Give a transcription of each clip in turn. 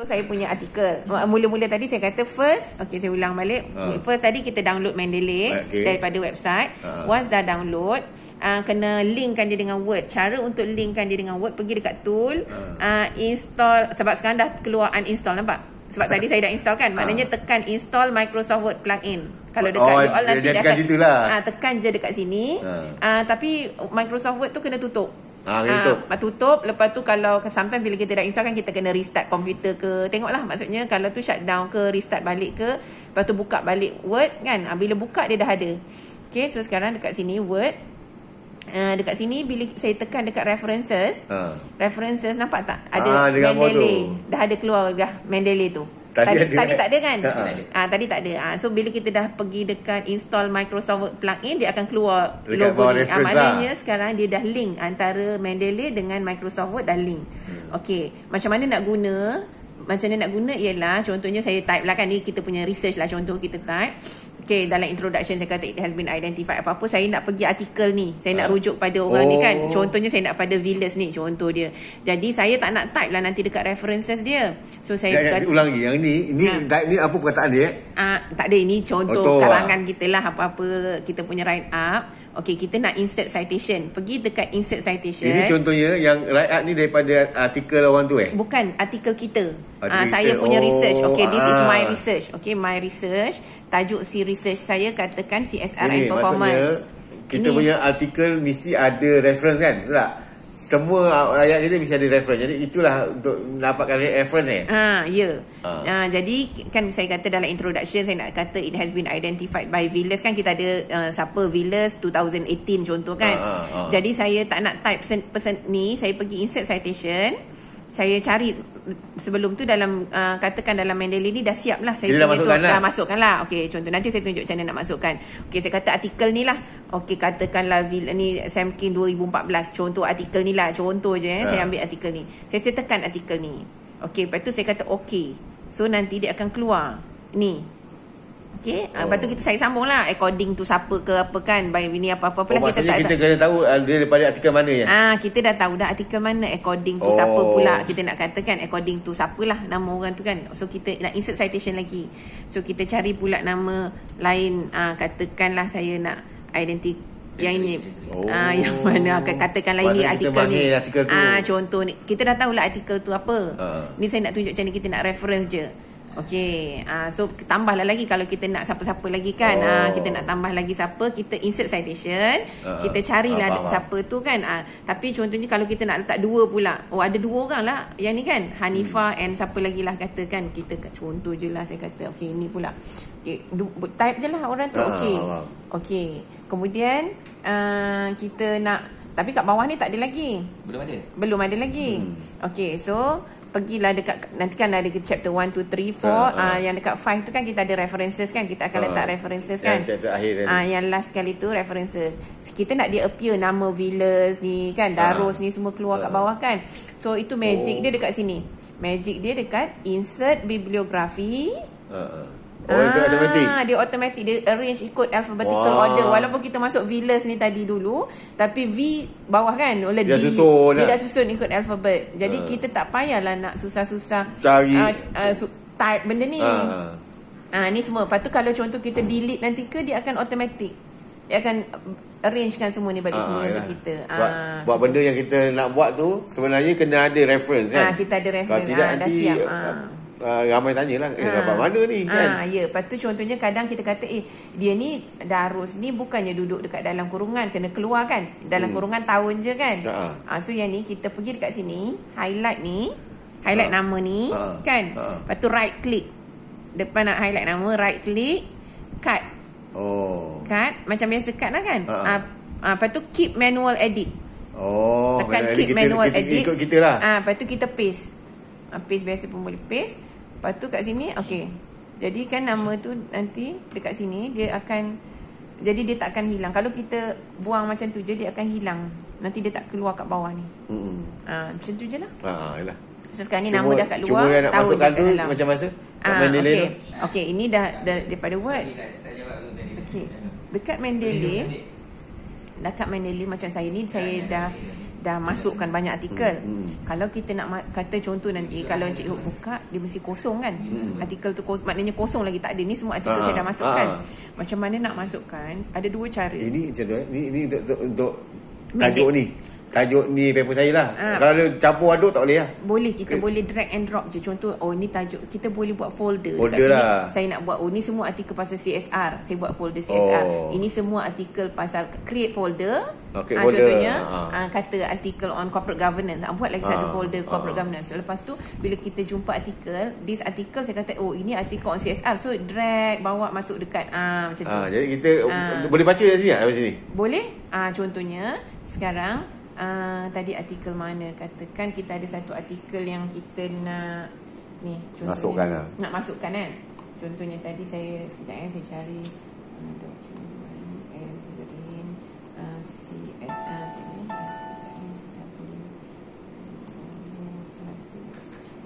So, saya punya artikel. Mula-mula tadi saya kata first, okey saya ulang balik. First tadi kita download Mendeley daripada website. Once dah download, kena linkkan dia dengan Word. Cara untuk linkkan dia dengan Word, pergi dekat tool, install. Sebab sekarang dah keluar uninstall, nampak? Sebab tadi saya dah install kan. Maknanya tekan install Microsoft Word plugin. Kalau dekat you all nanti dia akan tekan je dekat sini. Tapi Microsoft Word tu kena tutup. Tutup. Lepas tu kalau sometimes bila kita dah install kan, kita kena restart komputer ke, tengoklah maksudnya kalau tu shutdown ke, restart balik ke, lepas tu buka balik Word kan. Bila buka dia dah ada. Okay, so sekarang dekat sini Word, dekat sini bila saya tekan dekat references, references nampak tak ada Mendeley, dah ada keluar dah Mendeley tu. Tadi tak ada kan? Tadi tak ada. So bila kita dah pergi dekat install Microsoft Word plugin, dia akan keluar logo ni. Maknanya sekarang dia dah link antara Mendeley dengan Microsoft Word, dah link. Okey, macam mana nak guna? Macam mana nak guna ialah, contohnya saya type lah kan, ni kita punya research lah, contoh kita type. Okay, dalam introduction saya kata it has been identified apa-apa, saya nak pergi artikel ni, saya nak rujuk pada orang ni kan. Contohnya saya nak pada Villiers ni, contoh dia. Jadi saya tak nak type lah nanti dekat references dia. So saya ulang lagi, yang ni type ni apa perkataan dia? Tak ada, ini contoh karangan kita lah, apa-apa kita punya write up. Okey, kita nak insert citation. Pergi dekat insert citation. Ini contohnya yang write up ni daripada artikel orang tu Bukan, artikel kita. Saya punya research. Okey, this is my research. Okey, my research. Tajuk si research saya katakan CSR and performance. Kita punya artikel mesti ada reference kan? Betul tak? Semua ayat kita mesti ada reference. Jadi itulah untuk dapatkan reference ya. Jadi kan saya kata dalam introduction, saya nak kata it has been identified by Villiers kan, kita ada siapa Villiers 2018 contoh kan. Jadi saya tak nak type person ni, saya pergi insert citation. Saya cari sebelum tu dalam katakan dalam Mendeley ni dah siap lah. Saya dah masukkan lah. Okey, contoh nanti saya tunjuk macam mana nak masukkan. Okey, saya kata artikel ni lah. Okey, katakanlah ni Samkin 2014. Contoh artikel ni lah. Contoh je saya ambil artikel ni. Saya tekan artikel ni. Okey, lepas tu saya kata okey. So nanti dia akan keluar ni. Okey, lepas tu saya sambung lah according to siapa ke apa kan, by ini apa-apa lah kita kena tahu dia daripada artikel mana ya. Kita dah tahu dah artikel mana, according to siapa pula kita nak katakan, according to siapalah nama orang tu kan. So kita nak insert citation lagi. So kita cari pula nama lain, katakanlah saya nak identity yang ini, yang mana katakanlah ini artikel ni. Contoh ni kita dah tahu lah artikel tu apa. Ni saya nak tunjuk macam ni, kita nak reference je. Okey, so tambahlah lagi kalau kita nak siapa-siapa lagi kan. Kita nak tambah lagi siapa, kita insert citation, kita carilah siapa tu kan. Tapi contohnya kalau kita nak letak dua pula, ada dua orang lah yang ni kan, Hanifah and siapa lagi lah katakan, kita contoh je lah saya kata. Okey, ni pula. Okey, type je lah orang tu. Okey. Okey, kemudian kita nak, tapi kat bawah ni tak ada lagi. Belum ada lagi. Okey, so pergilah dekat, nanti kan ada chapter 1, 2, 3, 4. Yang dekat 5 tu kan kita ada references kan, kita akan letak references kan. Yang last sekali tu references. Kita nak dia appear nama Villiers ni kan, Daros ni semua keluar kat bawah kan. So itu magic dia dekat sini. Magic dia dekat insert bibliografi. Itu automatic. Dia automatic, dia arrange ikut alphabetical order. Walaupun kita masuk Villiers ni tadi dulu, tapi V bawah kan oleh dia D, dia dah susun ikut alfabet. Jadi kita tak payahlah nak susah-susah cari type benda ni. Ni semua. Lepas tu kalau contoh kita delete nanti ke, dia akan automatic, dia akan arrangekan semua ni bagi semua untuk kita. Buat benda yang kita nak buat tu sebenarnya kena ada reference kan. Kita ada reference. Kalau tidak nanti dah siap. Ramai tanya lah dapat mana ni kan. Ya, lepas tu contohnya kadang kita kata dia ni Darus ni bukannya duduk dekat dalam kurungan, kena keluar kan, dalam kurungan tahun je kan. So yang ni kita pergi dekat sini, highlight ni, highlight nama ni kan. Lepas tu right click, depan nak highlight nama, right click, cut. Cut macam biasa cut lah kan. Lepas tu keep manual edit. Tekan keep manual edit, ikut kita lah. Lepas tu kita paste. Paste biasa pun boleh paste. Lepas tu kat sini, okey. Jadi kan nama tu nanti dekat sini dia akan, jadi dia tak akan hilang. Kalau kita buang macam tu je, dia akan hilang. Nanti dia tak keluar kat bawah ni. Macam tu je lah. Yalah. So sekarang ni nama dah kat luar. Cuma nak masukkan tu macam masa? Okey, ini dah daripada Word. Okey. Dekat Mendeley macam saya ni, saya dah dah masukkan banyak artikel. Kalau kita nak kata contoh nanti kalau Encik Hok buka, dia mesti kosong kan. Artikel tu maknanya kosong lagi, tak ada. Ni semua artikel saya dah masukkan. Macam mana nak masukkan? Ada dua cara. Ini macam tu ni untuk tajuk ni. Tajuk ni paper saya lah. Kalau ada campur aduk tak boleh lah. Boleh, kita boleh drag and drop je. Contoh, ni tajuk, kita boleh buat folder. Folder dekat sini lah. saya nak buat, ni semua artikel pasal CSR, saya buat folder CSR. Ini semua artikel pasal create folder. Contohnya kata artikel on corporate governance, nak buat lagi satu folder corporate governance. Lepas tu bila kita jumpa artikel, this article saya kata ini artikel on CSR, so drag bawa masuk dekat macam tu. Jadi kita boleh baca kat sini tak? Sini boleh. Contohnya sekarang tadi artikel mana, katakan kita ada satu artikel yang kita nak ni masukkan lah. Nak masukkan kan. Contohnya tadi saya sekejap saya cari CSR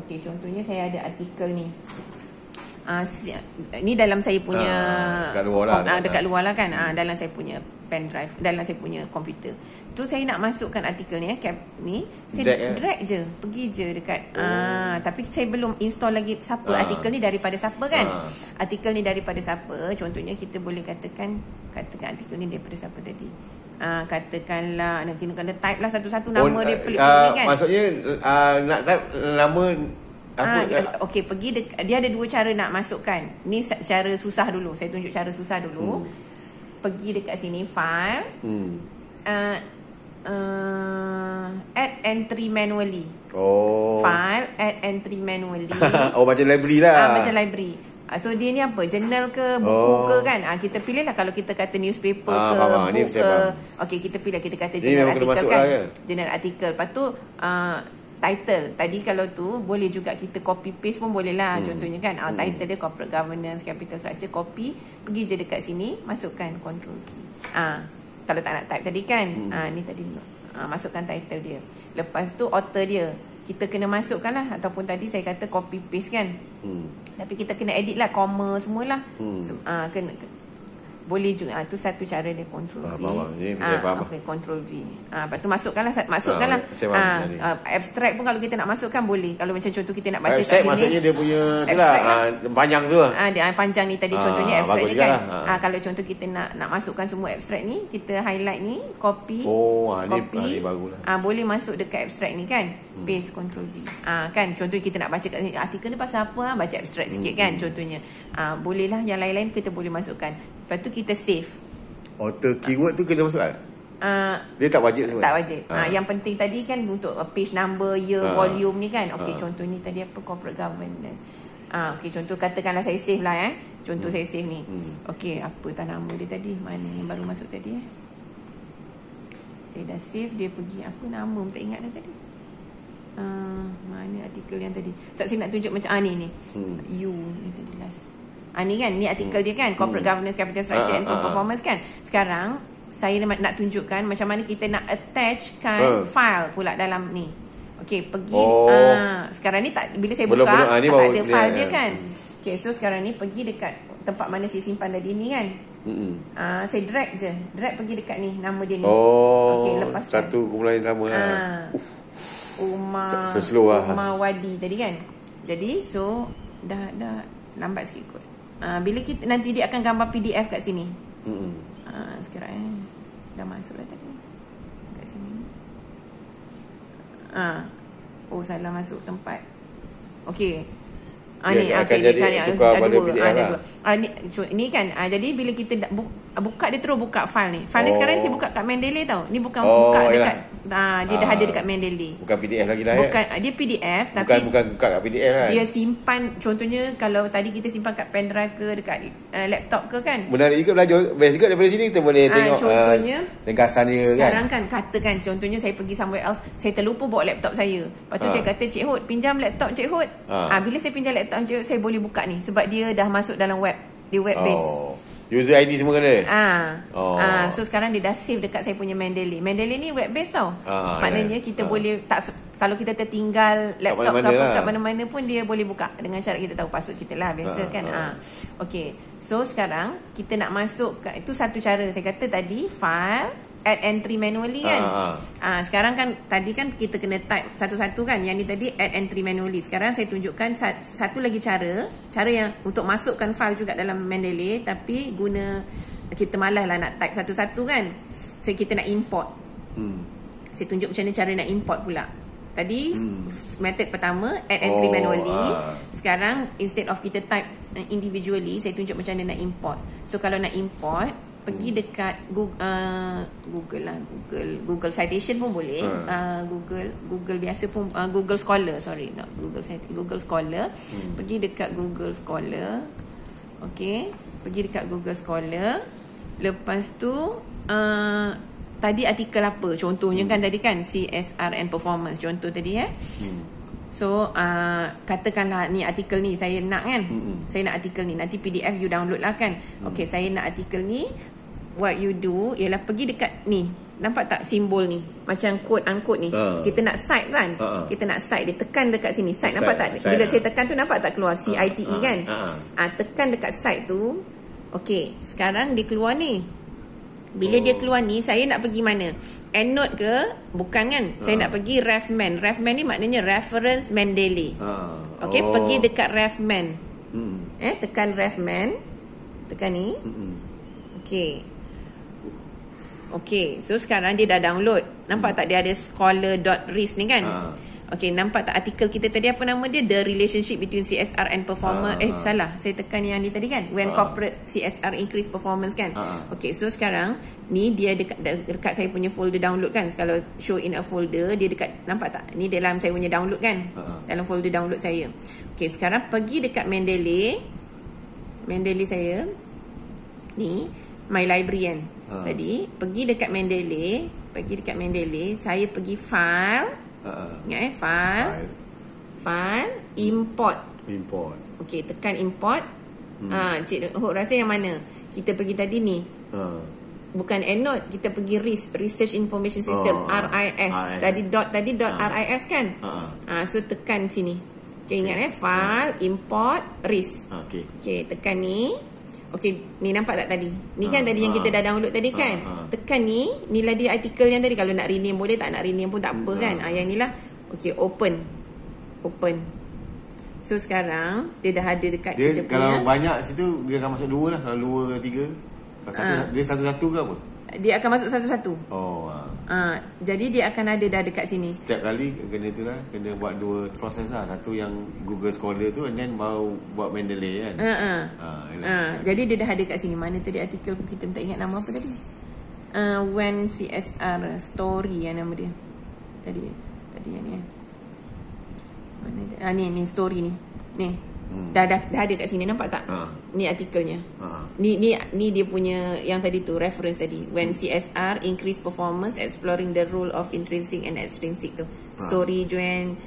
okey, contohnya saya ada artikel ni. Ni dalam saya punya dekat luar lah kan. Dalam saya punya pen drive, dalam saya punya komputer tu saya nak masukkan artikel ni ni saya drag je, pergi je dekat tapi saya belum install lagi siapa artikel ni, daripada siapa kan. Artikel ni daripada siapa, contohnya kita boleh katakan artikel ni daripada siapa tadi. Katakanlah kita kena type lah satu-satu nama dia pelik-pelik kan. Maksudnya nak type nama okey, pergi dia ada dua cara nak masukkan. Ni cara susah dulu. Saya tunjuk cara susah dulu. Pergi dekat sini file. Add entry manually. File add entry manually. Macam library lah. Macam library. So dia ni apa? Jurnal ke, buku ke kan? Kita pilih lah. Kalau kita kata newspaper ke, buku ke. Okey, kita pilih. Kita kata jurnal artikel kan. Jurnal artikel. Lepas tu title. Tadi kalau tu boleh juga kita copy paste pun boleh lah. Contohnya kan title dia corporate governance, capital structure, copy, pergi je dekat sini, masukkan control. Kalau tak nak type tadi kan. Ni tadi masukkan title dia. Lepas tu author dia kita kena masukkan lah. Ataupun tadi saya kata copy paste kan. Tapi kita kena edit lah, comma semualah. Kena boleh juga. Tu satu cara dia, control V. Okay, control V. Lepas tu masukkanlah. Abstract pun kalau kita nak masukkan boleh. Kalau macam contoh kita nak baca kat sini, maksudnya dia punya panjang tu. Dia panjang ni tadi contohnya abstract ni kan. Kalau contoh kita nak masukkan semua abstract ni, kita highlight ni, copy. Ni bagulah. Boleh masuk dekat abstract ni kan. Paste, control V. Kan contoh kita nak baca kat sini, artikel ni pasal apa, baca abstract sikit kan contohnya. Bolehlah yang lain-lain kita boleh masukkan. Lepas tu kita save. Author keyword tu kena masukkan? Dia tak wajib semua? Tak wajib. Yang penting tadi kan untuk page number, year, volume ni kan. Okey, contoh ni tadi apa, corporate governance. Okey, contoh katakanlah saya save lah Contoh saya save ni. Okey, apa nama dia tadi? Mana yang baru masuk tadi Saya dah save, dia pergi apa nama tak ingat dah tadi. Mana artikel yang tadi? Saya nak tunjuk macam ni. You ni tadi last. Ni kan, ni artikel dia kan, corporate governance, capital structure and performance kan. Sekarang saya nak tunjukkan macam mana kita nak attachkan file pula dalam ni. Okey, pergi sekarang ni tak, bila saya buka tak ada file dia kan. Okey, so sekarang ni pergi dekat tempat mana saya simpan tadi ni kan. Saya drag je, pergi dekat ni, nama dia ni. Okey, lepas satu kumpulan yang sama lah. Umar Wadi tadi kan. Jadi so dah lambat sikit kot. Bila kita nanti dia akan gambar PDF kat sini. Sekarang dah masuk dah tadi kat sini. Salah masuk tempat. Okey. Ni akan jadi tukar pada PDF lah. Ni kan. Jadi bila kita buka, dia terus buka file ni. File ni sekarang saya buka kat Mendeley tau. Ni bukan buka dekat dia dah ada dekat Mendeley. Bukan PDF lagi dah bukan, dia PDF tapi bukan buka kat PDF kan. Dia simpan, contohnya kalau tadi kita simpan kat pen drive ke dekat laptop ke kan. Menarik juga, belajar best juga daripada sini kita boleh tengok contohnya ringkasan dia kan. Sekarang kan katakan contohnya saya pergi somewhere else, saya terlupa bawa laptop saya. Lepas tu saya kata, Cik Hod pinjam laptop Cik Hod. Bila saya pinjam laptop Cik Hod, saya boleh buka ni sebab dia dah masuk dalam web. Dia web base. User ID semua kena. So sekarang dia dah save dekat saya punya Mendeley. Mendeley ni web base tau. Maknanya kita boleh kalau kita tertinggal laptop kat mana-mana pun dia boleh buka dengan syarat kita tahu password kita lah biasa kan. Okey. So sekarang kita nak masuk itu satu cara. Saya kata tadi file add entry manually kan. Sekarang kan tadi kan kita kena type satu-satu kan. Yang ni tadi add entry manually. Sekarang saya tunjukkan satu lagi cara yang untuk masukkan file juga dalam Mendeley, tapi guna kita malas lah nak type satu-satu kan. So kita nak import. Saya tunjuk macam mana cara nak import pula. Tadi method pertama add entry manually. Sekarang instead of kita type individually, saya tunjuk macam mana nak import. So kalau nak import, pergi dekat Google lah, Google Citation pun boleh. Google biasa pun, Google Scholar, Google Scholar. Pergi dekat Google Scholar. Okey, pergi dekat Google Scholar. Lepas tu tadi artikel apa? Contohnya kan tadi kan CSR and performance, contoh tadi So katakanlah ni artikel ni saya nak kan. Saya nak artikel ni, nanti PDF you download lah kan. Okey, saya nak artikel ni. What you do ialah pergi dekat ni. Nampak tak simbol ni? Macam quote unquote ni. Kita nak cite kan? Kita nak cite, dia tekan dekat sini. Cite nampak tak? Bila saya tekan tu nampak tak keluar CITE kan? Tekan dekat cite tu. Okey, sekarang dia keluar ni. Bila dia keluar ni, saya nak pergi mana? EndNote ke? Bukan kan? Saya nak pergi RefMan. RefMan ni maknanya Reference Mendeley. Okey, pergi dekat RefMan. Tekan RefMan. Tekan ni. Okey, so sekarang dia dah download. Nampak tak dia ada scholar.ris ni kan? Okey, nampak tak artikel kita tadi apa nama dia? The relationship between CSR and performer. Salah. Saya tekan yang ni tadi kan? When corporate CSR increase performance kan? Okey, so sekarang ni dia dekat saya punya folder download kan? Kalau show in a folder, dia dekat, nampak tak? Ni dalam saya punya download kan? Dalam folder download saya. Okey, sekarang pergi dekat Mendeley saya. Ni my library kan? Tadi pergi dekat Mendeley, saya pergi file. Ingat file import. Okey, tekan import. Cik Hok rasa yang mana? Kita pergi tadi ni. Bukan EndNote, kita pergi Research Information System, RIS. Tadi .ris kan? So tekan sini. Okey, ingat file import RIS. Okey, tekan ni. Okey, ni nampak tak tadi? Ni kan tadi yang kita dah download tadi kan? Tekan ni, inilah dia artikel yang tadi. Kalau nak rename boleh, tak nak rename pun tak apa kan? Yang ni lah. Okey, open. So sekarang dia dah ada dekat dia kita kalau punya. banyak situ dia akan masuk 2 lah. Kalau 2 ke 3. Dia satu-satu ke apa? Dia akan masuk satu-satu. Jadi dia akan ada dah dekat sini. Setiap kali kena buat 2 proses lah. Satu yang Google Scholar tu, and then mau buat Mendeley kan. Jadi dia dah ada dekat sini. Mana tadi artikel kita tak ingat nama apa tadi? When CSR story yang nama dia. Tadi yang ni. Mana ni story ni. Ni. Dah ada kat sini, nampak tak? Ni artikelnya. Ni dia punya yang tadi tu, reference tadi. When CSR increase performance, exploring the role of intrinsic and extrinsic tu. Story join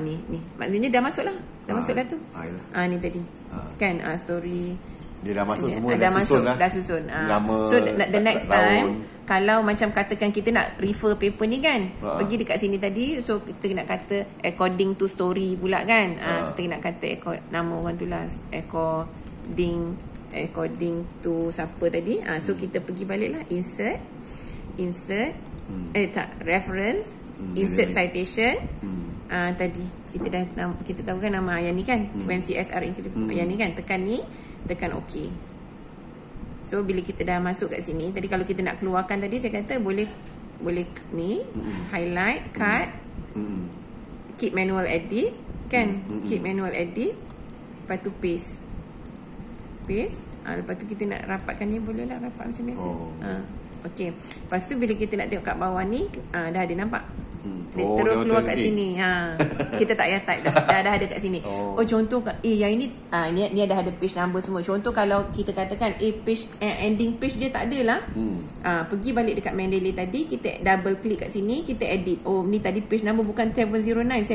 ni. Maksudnya dah masuk lah. Dah tu. Ni tadi. Kan story dia dah masuk semua, dah susun. So the next time kalau macam katakan kita nak refer paper ni kan, pergi dekat sini tadi, so kita nak kata according to story pula kan. Kita nak kata nama orang tu lah, according to siapa tadi. So kita pergi balik lah, insert reference, insert citation. Tadi kita tahu kan nama yang ni kan, when CSR yang ni kan, tekan ni, tekan OK. So bila kita dah masuk kat sini, tadi kalau kita nak keluarkan tadi, saya kata boleh ni, highlight, cut, keep manual edit kan, keep manual edit, lepas tu paste. Lepas tu kita nak rapatkan ni, boleh lah rapat macam biasa. Okey, lepas tu bila kita nak tengok kat bawah ni, dah ada, nampak? Dia terus keluar kat sini. Kita tak payah type dah ada kat sini. Contoh yang ini ni dah ada page number semua. Contoh kalau kita katakan page ending page dia tak ada lah. Pergi balik dekat Mendeley tadi, kita double klik kat sini, kita edit. Ni tadi page number bukan 709,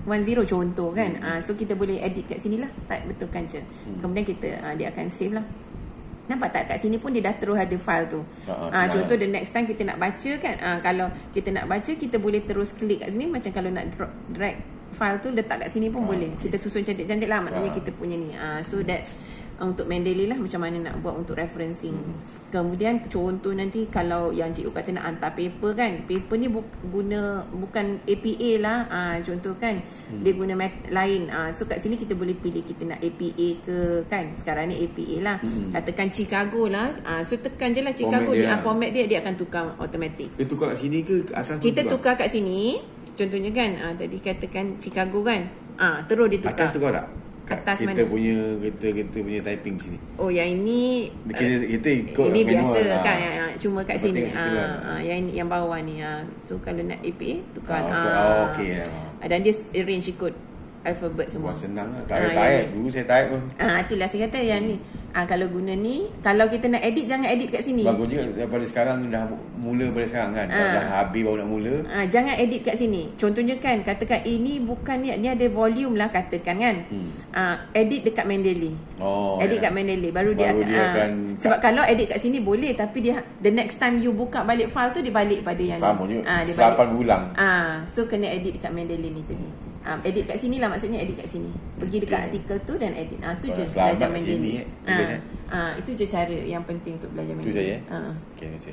710 contoh kan. So kita boleh edit kat sini lah. Tak betulkan je. Kemudian kita dia akan save lah. Nampak tak kat sini pun dia dah terus ada file tu. Contoh the next time kita nak baca kan, kalau kita nak baca, kita boleh terus klik kat sini. Macam kalau nak drag file tu letak kat sini pun boleh. Kita susun cantik-cantik lah, maknanya kita punya ni. So that's untuk Mendeley lah, macam mana nak buat untuk referencing. Kemudian contoh nanti kalau yang cikgu kata nak hantar paper kan, paper ni bukan APA lah, contoh kan, dia guna lain. So kat sini kita boleh pilih kita nak APA ke kan, sekarang ni APA lah. Katakan Chicago lah, so tekan je lah Chicago, format dia akan tukar automatic. Dia tukar kat sini ke atas? Kita tukar kat sini, contohnya kan, tadi katakan Chicago kan, terus dia tukar. Atas tukar tak? Atas kita mana? Kita punya typing sini. Oh, yang ini kita ikut ini biasa manual, kan, cuma kat sini. Yang bawah ni, tu kalau nak APA tukar. Okey. Dan dia arrange ikut alfabet semua. Senang lah. Tak ada type. Dulu saya type pun. Itulah saya kata yang ni. Kalau guna ni, kalau kita nak edit, jangan edit kat sini. Bagus juga daripada sekarang, dah mula pada sekarang kan. Dah habis baru nak mula. Jangan edit kat sini. Contohnya kan, katakan ini bukan ni ada volume lah katakan kan. Edit dekat Mendeley. Edit kat Mendeley. Baru dia akan sebab kalau edit kat sini boleh, tapi dia the next time you buka balik file tu, dia balik pada yang sama je. Dia Sapan berulang. So kena edit dekat Mendeley ni tadi. Edit kat sini lah, maksudnya edit kat sini. Pergi dekat artikel tu dan edit. Tu je belajar Mendeley. Itu je cara yang penting untuk belajar Mendeley. Itu saja. Okey, terima kasih.